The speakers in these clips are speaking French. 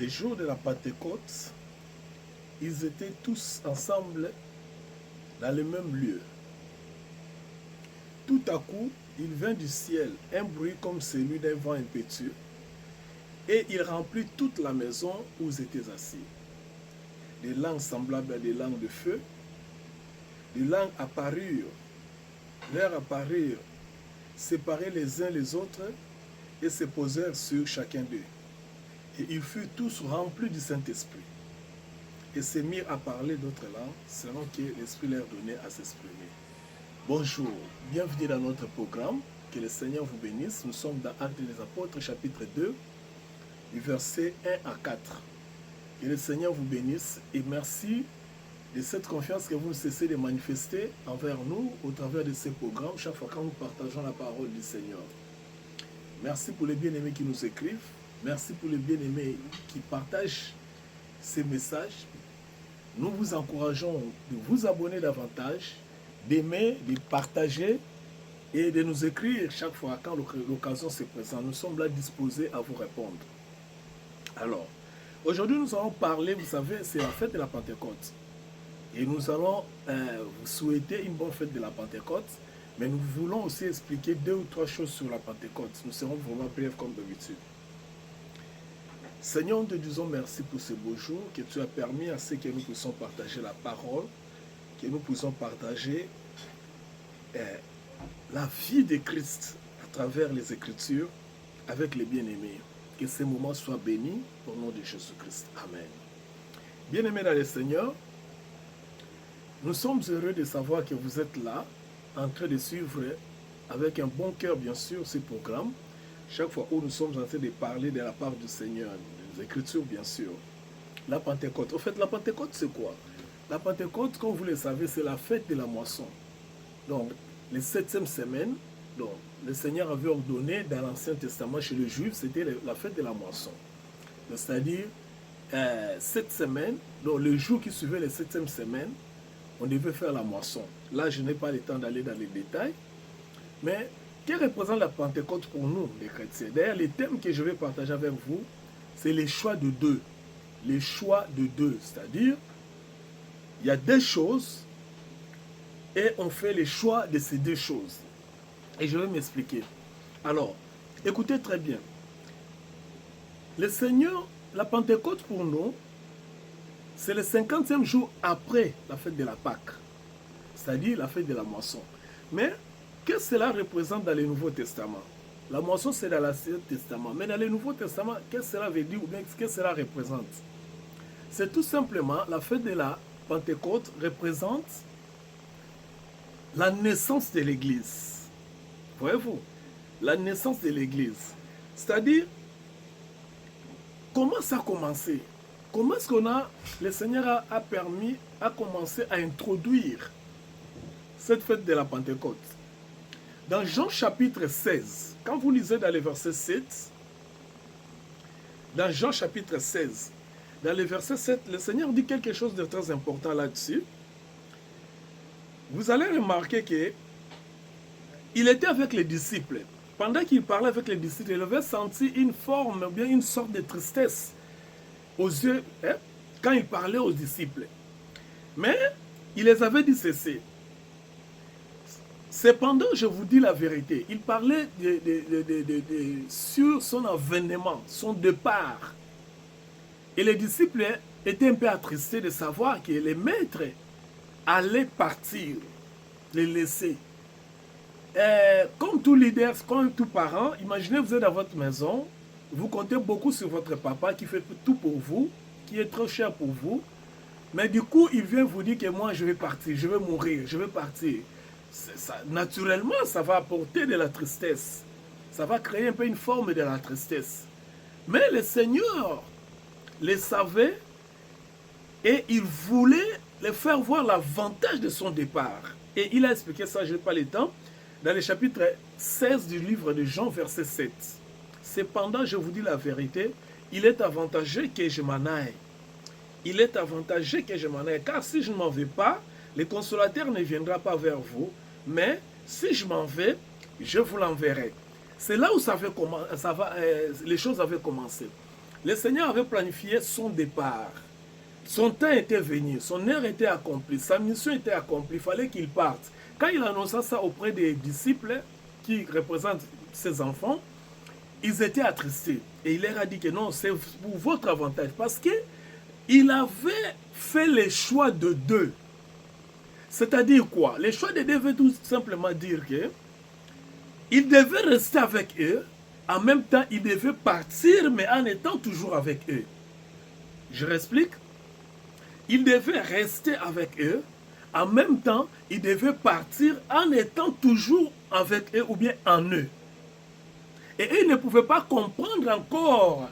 Les jours de la Pentecôte, ils étaient tous ensemble dans le même lieu. Tout à coup, il vint du ciel un bruit comme celui d'un vent impétueux, et il remplit toute la maison où ils étaient assis. Des langues semblables à des langues de feu, des langues leur apparurent, séparés les uns les autres, et se posèrent sur chacun d'eux. Et ils furent tous remplis du Saint-Esprit, et se mirent à parler d'autres langues, selon que l'Esprit leur donnait à s'exprimer. Bonjour, bienvenue dans notre programme. Que le Seigneur vous bénisse. Nous sommes dans Actes des Apôtres, chapitre 2, du verset 1 à 4. Que le Seigneur vous bénisse et merci de cette confiance que vous ne cessez de manifester envers nous au travers de ces programmes, chaque fois que nous partageons la parole du Seigneur. Merci pour les bien-aimés qui nous écrivent. Merci pour les bien-aimés qui partagent ces messages. Nous vous encourageons de vous abonner davantage, d'aimer, de partager et de nous écrire chaque fois quand l'occasion se présente. Nous sommes là disposés à vous répondre. Alors, aujourd'hui nous allons parler, vous savez, c'est la fête de la Pentecôte. Et nous allons vous souhaiter une bonne fête de la Pentecôte, mais nous voulons aussi expliquer 2 ou 3 choses sur la Pentecôte. Nous serons vraiment brefs comme d'habitude. Seigneur, nous te disons merci pour ce beau jour que tu as permis à ce que nous puissions partager la parole, que nous puissions partager la vie de Christ à travers les Écritures avec les bien-aimés. Que ces moments soient bénis au nom de Jésus-Christ. Amen. Bien-aimés dans le Seigneur, nous sommes heureux de savoir que vous êtes là, en train de suivre avec un bon cœur, bien sûr, ce programme. Chaque fois où nous sommes en train de parler de la part du Seigneur, des Écritures, bien sûr. La Pentecôte. En fait, la Pentecôte, c'est quoi? La Pentecôte, comme vous le savez, c'est la fête de la moisson. Donc, les 7e semaine, donc, le Seigneur avait ordonné dans l'Ancien Testament chez les Juifs, c'était la fête de la moisson. C'est-à-dire, 7 semaines, donc le jour qui suivait les 7e semaine, on devait faire la moisson. Là, je n'ai pas le temps d'aller dans les détails, mais que représente la Pentecôte pour nous, les chrétiens? D'ailleurs, les thèmes que je vais partager avec vous, c'est les choix de deux. Les choix de deux, c'est-à-dire, il y a 2 choses et on fait les choix de ces 2 choses. Et je vais m'expliquer. Alors, écoutez très bien. Le Seigneur, la Pentecôte pour nous, c'est le 50e jour après la fête de la Pâque, c'est-à-dire la fête de la moisson. Mais, qu'est-ce que cela représente dans le Nouveau Testament? La moisson, c'est dans l'Ancien Testament. Mais dans le Nouveau Testament, qu'est-ce que cela veut dire ou bien qu'est-ce que cela représente? C'est tout simplement, la fête de la Pentecôte représente la naissance de l'Église. Voyez-vous? La naissance de l'Église. C'est-à-dire, comment ça a commencé? Comment est-ce qu'on a, le Seigneur a permis, a commencé à introduire cette fête de la Pentecôte? Dans Jean chapitre 16, quand vous lisez dans le verset 7, dans Jean chapitre 16, dans le verset 7, le Seigneur dit quelque chose de très important là-dessus. Vous allez remarquer qu'il était avec les disciples. Pendant qu'il parlait avec les disciples, il avait senti une forme, ou bien une sorte de tristesse aux yeux, quand il parlait aux disciples. Mais il les avait dit ceci. Cependant, je vous dis la vérité. Il parlait sur son avènement, son départ. Et les disciples étaient un peu attristés de savoir que les maîtres allaient partir, les laisser. Comme tout leader, comme tout parent, imaginez vous êtes dans votre maison, vous comptez beaucoup sur votre papa qui fait tout pour vous, qui est trop cher pour vous, mais du coup, il vient vous dire que moi, je vais partir, je vais mourir, je vais partir. Ça, naturellement, ça va apporter de la tristesse. Ça va créer un peu une forme de la tristesse. Mais le Seigneur les savait et il voulait les faire voir l'avantage de son départ. Et il a expliqué ça, je n'ai pas le temps, dans le chapitre 16 du livre de Jean, verset 7. Cependant, je vous dis la vérité, il est avantageux que je m'en aille. Il est avantageux que je m'en aille, car si je ne m'en vais pas, le consolateur ne viendra pas vers vous, mais si je m'en vais, je vous l'enverrai. C'est là où les choses avaient commencé. le Seigneur avait planifié son départ. Son temps était venu, son heure était accomplie, sa mission était accomplie, il fallait qu'il parte. Quand il annonça ça auprès des disciples qui représentent ses enfants, ils étaient attristés. Et il leur a dit que non, c'est pour votre avantage. Parce qu'il avait fait le choix de deux. C'est-à-dire quoi? Le choix de deux veut tout simplement dire que il devait rester avec eux, en même temps il devait partir, mais en étant toujours avec eux. Je réexplique. Il devait rester avec eux, en même temps il devait partir en étant toujours avec eux ou bien en eux. Et eux ne pouvaient pas comprendre encore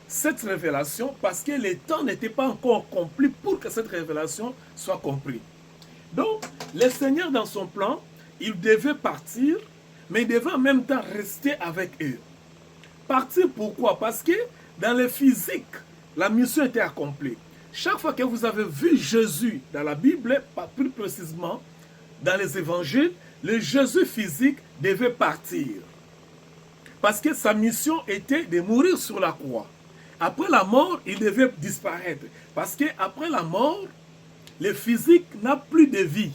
cette révélation parce que le temps n'était pas encore accompli pour que cette révélation soit comprise. Donc, le Seigneur, dans son plan, il devait partir, mais il devait en même temps rester avec eux. Partir pourquoi? Parce que dans le physique, la mission était accomplie. Chaque fois que vous avez vu Jésus dans la Bible, plus précisément dans les évangiles, le Jésus physique devait partir. Parce que sa mission était de mourir sur la croix. Après la mort, il devait disparaître. Parce qu'après la mort, le physique n'a plus de vie.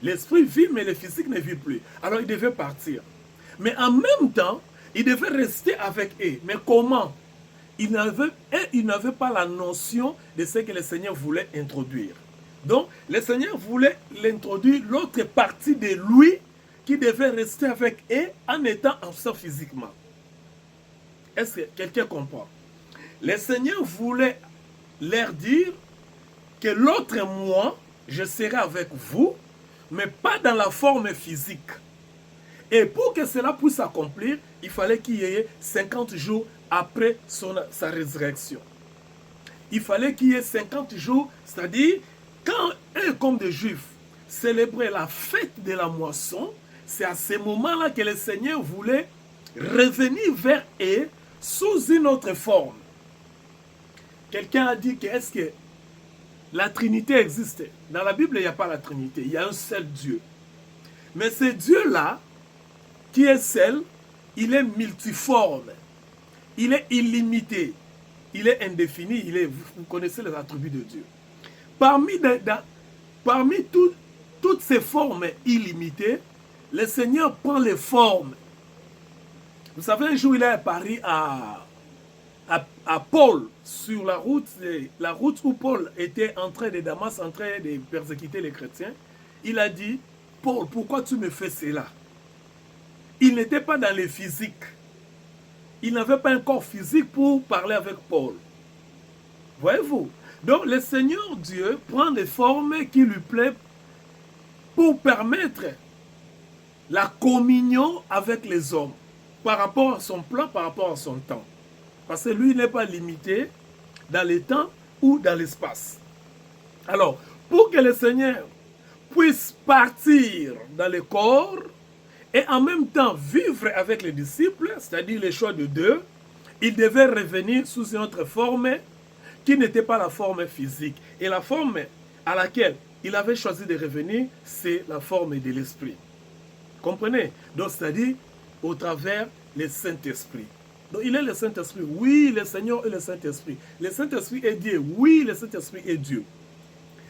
L'esprit vit, mais le physique ne vit plus. Alors il devait partir. Mais en même temps, il devait rester avec eux. Mais comment? Il n'avait pas la notion de ce que le Seigneur voulait introduire. Donc, le Seigneur voulait l'introduire, l'autre partie de lui, qui devait rester avec eux en étant absent physiquement. Est-ce que quelqu'un comprend? Le Seigneur voulait leur dire que l'autre moi, je serai avec vous, mais pas dans la forme physique. Et pour que cela puisse s'accomplir, il fallait qu'il y ait 50 jours après sa résurrection. Il fallait qu'il y ait 50 jours, c'est-à-dire, quand eux, comme des Juifs, célébraient la fête de la moisson, c'est à ce moment-là que le Seigneur voulait revenir vers eux sous une autre forme. Quelqu'un a dit que est-ce que la Trinité existe? Dans la Bible, il n'y a pas la Trinité, il y a un seul Dieu. Mais ce Dieu-là, qui est seul, il est multiforme, il est illimité, il est indéfini, vous connaissez les attributs de Dieu. Parmi toutes ces formes illimitées, le Seigneur prend les formes. Vous savez, un jour, il est apparu à Paul sur la route où Paul était en train de Damas, en train de persécuter les chrétiens. Il a dit, Paul, pourquoi tu me fais cela? Il n'était pas dans le physique. Il n'avait pas un corps physique pour parler avec Paul. Voyez-vous? Donc, le Seigneur Dieu prend des formes qui lui plaisent pour permettre la communion avec les hommes par rapport à son plan, par rapport à son temps. Parce que lui n'est pas limité dans le temps ou dans l'espace. Alors, pour que le Seigneur puisse partir dans le corps et en même temps vivre avec les disciples, c'est-à-dire le choix de deux, il devait revenir sous une autre forme qui n'était pas la forme physique. Et la forme à laquelle il avait choisi de revenir, c'est la forme de l'Esprit. Comprenez? Donc, c'est-à-dire au travers le Saint-Esprit. Donc, il est le Saint-Esprit. Oui, le Seigneur est le Saint-Esprit. Le Saint-Esprit est Dieu. Oui, le Saint-Esprit est Dieu.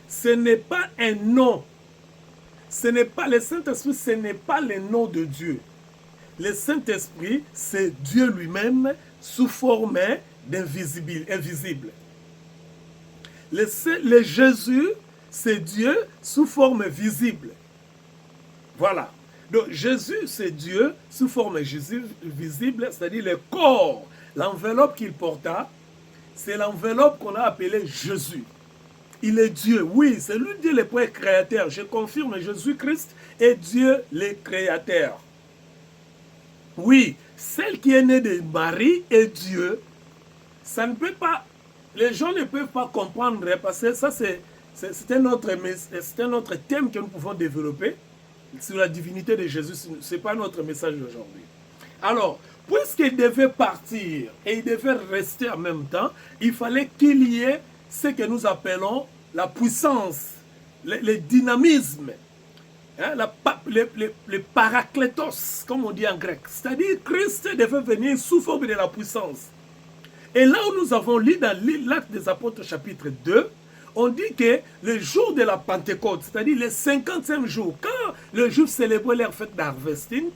Ce n'est pas un nom. Le Saint-Esprit, ce n'est pas le nom de Dieu. Le Saint-Esprit, c'est Dieu lui-même sous forme invisible. Le Jésus, c'est Dieu sous forme visible. Voilà. Donc Jésus, c'est Dieu sous forme visible, c'est-à-dire le corps, l'enveloppe qu'il porta, c'est l'enveloppe qu'on a appelée Jésus. Il est Dieu, oui, c'est lui Dieu le premier créateur. Je confirme, Jésus-Christ est Dieu le créateur. Oui, celle qui est née de Marie est Dieu. Ça ne peut pas, les gens ne peuvent pas comprendre, parce que ça c'est un autre thème que nous pouvons développer. Sur la divinité de Jésus, ce n'est pas notre message d'aujourd'hui. Alors, puisqu'il devait partir et il devait rester en même temps, il fallait qu'il y ait ce que nous appelons la puissance, le dynamisme, hein, le parakletos, comme on dit en grec. C'est-à-dire Christ devait venir sous forme de la puissance. Et là où nous avons lu dans l'Acte des Apôtres chapitre 2, on dit que le jour de la Pentecôte, c'est-à-dire le 50e jour, quand les Juifs célébraient leur fête d'harvesting,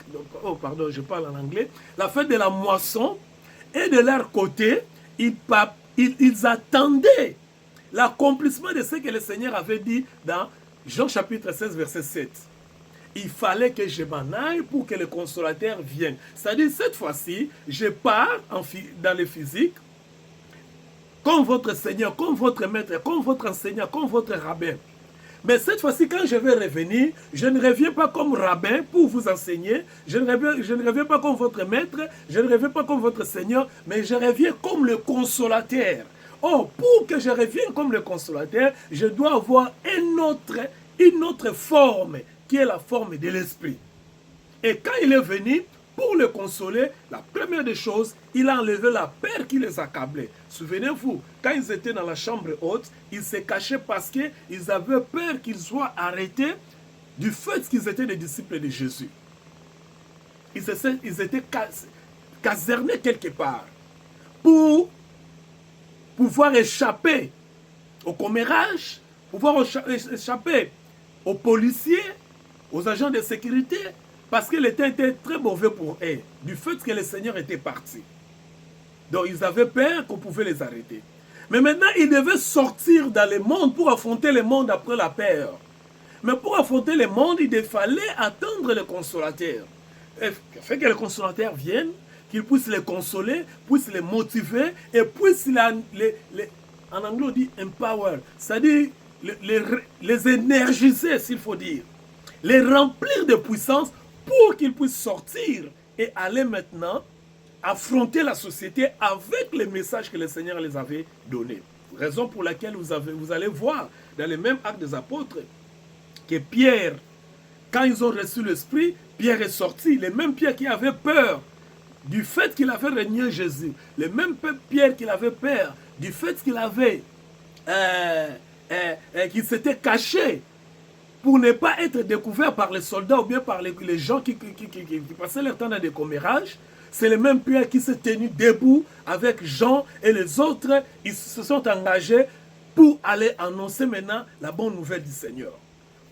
je parle en anglais, la fête de la moisson, et de leur côté, ils attendaient l'accomplissement de ce que le Seigneur avait dit dans Jean chapitre 16, verset 7. Il fallait que je m'en aille pour que le consolateur vienne. C'est-à-dire, cette fois-ci, je pars dans le physique, comme votre Seigneur, comme votre maître, comme votre enseignant, comme votre rabbin. Mais cette fois-ci, quand je vais revenir, je ne reviens pas comme rabbin pour vous enseigner, je ne reviens pas comme votre maître, je ne reviens pas comme votre Seigneur, mais je reviens comme le consolateur. Oh, pour que je revienne comme le consolateur, je dois avoir une autre forme, qui est la forme de l'Esprit. Et quand il est venu, pour le consoler, la première des choses, il a enlevé la peur qui les accablait. Souvenez-vous, quand ils étaient dans la chambre haute, ils se cachaient parce qu'ils avaient peur qu'ils soient arrêtés du fait qu'ils étaient des disciples de Jésus. Ils étaient casernés quelque part pour pouvoir échapper au commérage, pouvoir échapper aux policiers, aux agents de sécurité, parce que le temps était très mauvais pour eux, du fait que le Seigneur était parti. Donc ils avaient peur qu'on pouvait les arrêter. Mais maintenant, ils devaient sortir dans le monde pour affronter le monde après la peur. Mais pour affronter le monde, il fallait attendre le consolateur. Et fait que le consolateur vienne, qu'il puisse les consoler, puisse les motiver, et puisse en anglais on dit empower, c'est-à-dire les énergiser, s'il faut dire, les remplir de puissance pour qu'ils puissent sortir et aller maintenant affronter la société avec les messages que le Seigneur les avait donnés. Raison pour laquelle vous allez voir dans les mêmes actes des apôtres que Pierre, quand ils ont reçu l'Esprit, Pierre est sorti, le même Pierre qui avait peur du fait qu'il avait renié Jésus, le même Pierre qui avait peur du fait qu'il avait qu'il s'était caché pour ne pas être découvert par les soldats ou bien par les gens qui passaient leur temps dans des commérages. C'est le même Pierre qui s'est tenu debout avec Jean et les autres. Ils se sont engagés pour aller annoncer maintenant la bonne nouvelle du Seigneur.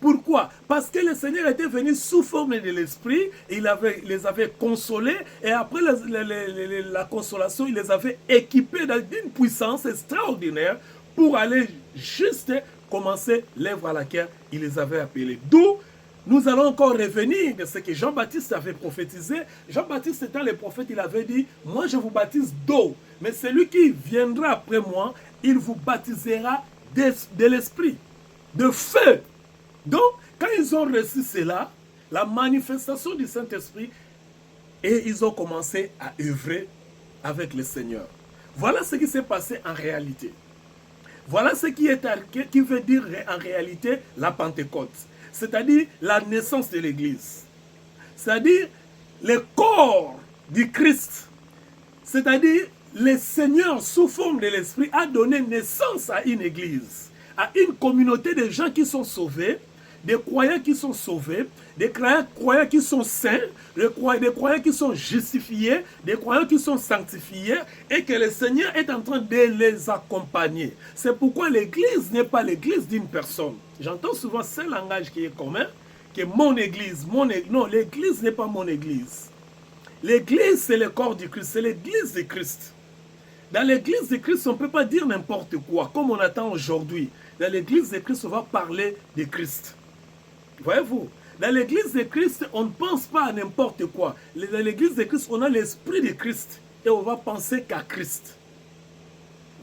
Pourquoi? Parce que le Seigneur était venu sous forme de l'Esprit, et il les avait consolés, et après la consolation, il les avait équipés d'une puissance extraordinaire pour aller juste commencer l'œuvre à laquelle il les avait appelés. D'où nous allons encore revenir de ce que Jean-Baptiste avait prophétisé. Jean-Baptiste étant le prophète, il avait dit, moi je vous baptise d'eau, mais celui qui viendra après moi, il vous baptisera de l'Esprit, de feu. Donc, quand ils ont reçu cela, la manifestation du Saint-Esprit, et ils ont commencé à œuvrer avec le Seigneur. Voilà ce qui s'est passé en réalité. Voilà ce qui veut dire en réalité la Pentecôte. C'est-à-dire la naissance de l'Église. C'est-à-dire le corps du Christ. C'est-à-dire le Seigneur, sous forme de l'Esprit, a donné naissance à une Église, à une communauté de gens qui sont sauvés, des croyants qui sont sauvés, des croyants qui sont saints, des croyants qui sont justifiés, des croyants qui sont sanctifiés, et que le Seigneur est en train de les accompagner. C'est pourquoi l'Église n'est pas l'Église d'une personne. J'entends souvent ce langage qui est commun, que mon Église, non, l'Église n'est pas mon Église. L'Église, c'est le corps du Christ, c'est l'Église de Christ. Dans l'Église de Christ, on ne peut pas dire n'importe quoi, comme on attend aujourd'hui. Dans l'Église de Christ, on va parler de Christ. Voyez-vous, dans l'Église de Christ, on ne pense pas à n'importe quoi. Dans l'Église de Christ, on a l'Esprit de Christ et on va penser qu'à Christ.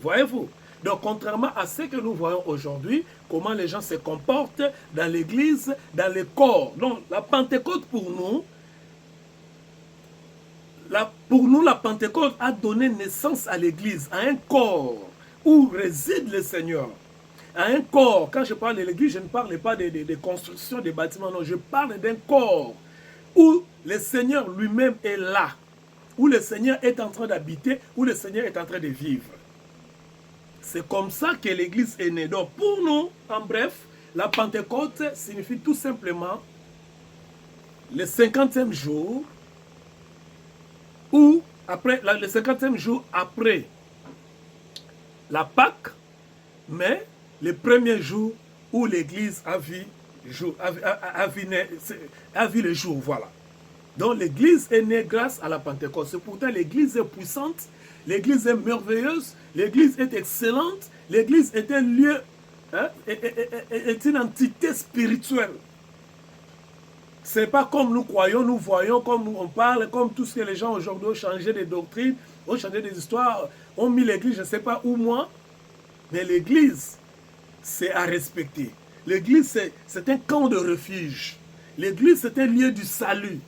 Voyez-vous? Donc, contrairement à ce que nous voyons aujourd'hui, comment les gens se comportent dans l'Église, dans le corps. Donc, la Pentecôte pour nous, la Pentecôte a donné naissance à l'Église, à un corps où réside le Seigneur. À un corps, quand je parle de l'église, je ne parle pas de construction des bâtiments, non, je parle d'un corps où le Seigneur lui-même est là, où le Seigneur est en train d'habiter, où le Seigneur est en train de vivre. C'est comme ça que l'église est née. Donc pour nous, en bref, la Pentecôte signifie tout simplement le 50e jour, ou après, le 50e jour après la Pâque, mais le premier jour où l'Église a vu le jour, voilà. Donc l'Église est née grâce à la Pentecôte. C'est pourtant l'Église est puissante, l'Église est merveilleuse, l'Église est excellente, l'Église est un lieu, est une entité spirituelle. Ce n'est pas comme nous croyons, nous voyons, comme on parle, comme tout ce que les gens aujourd'hui ont changé de doctrine, ont changé des histoires, ont mis l'Église, je ne sais pas où moi, mais l'Église, c'est à respecter. L'Église, c'est un camp de refuge. L'Église, c'est un lieu du salut.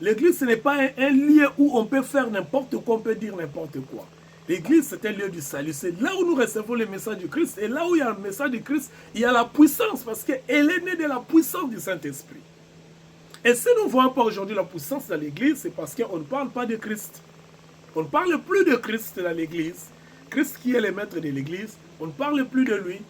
L'Église, ce n'est pas un lieu où on peut faire n'importe quoi, on peut dire n'importe quoi. L'Église, c'est un lieu du salut. C'est là où nous recevons le message du Christ. Et là où il y a le message du Christ, il y a la puissance, parce qu'elle est née de la puissance du Saint-Esprit. Et si nous ne voyons pas aujourd'hui la puissance dans l'Église, c'est parce qu'on ne parle pas de Christ. On ne parle plus de Christ dans l'Église. Christ qui est le maître de l'Église, on ne parle plus de lui.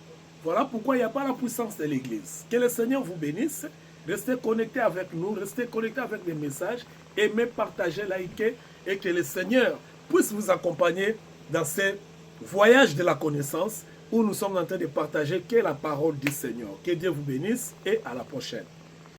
Voilà pourquoi il n'y a pas la puissance de l'Église. Que le Seigneur vous bénisse. Restez connectés avec nous, restez connectés avec les messages. Aimez, partagez, likez. Et que le Seigneur puisse vous accompagner dans ce voyage de la connaissance où nous sommes en train de partager que la parole du Seigneur. Que Dieu vous bénisse et à la prochaine.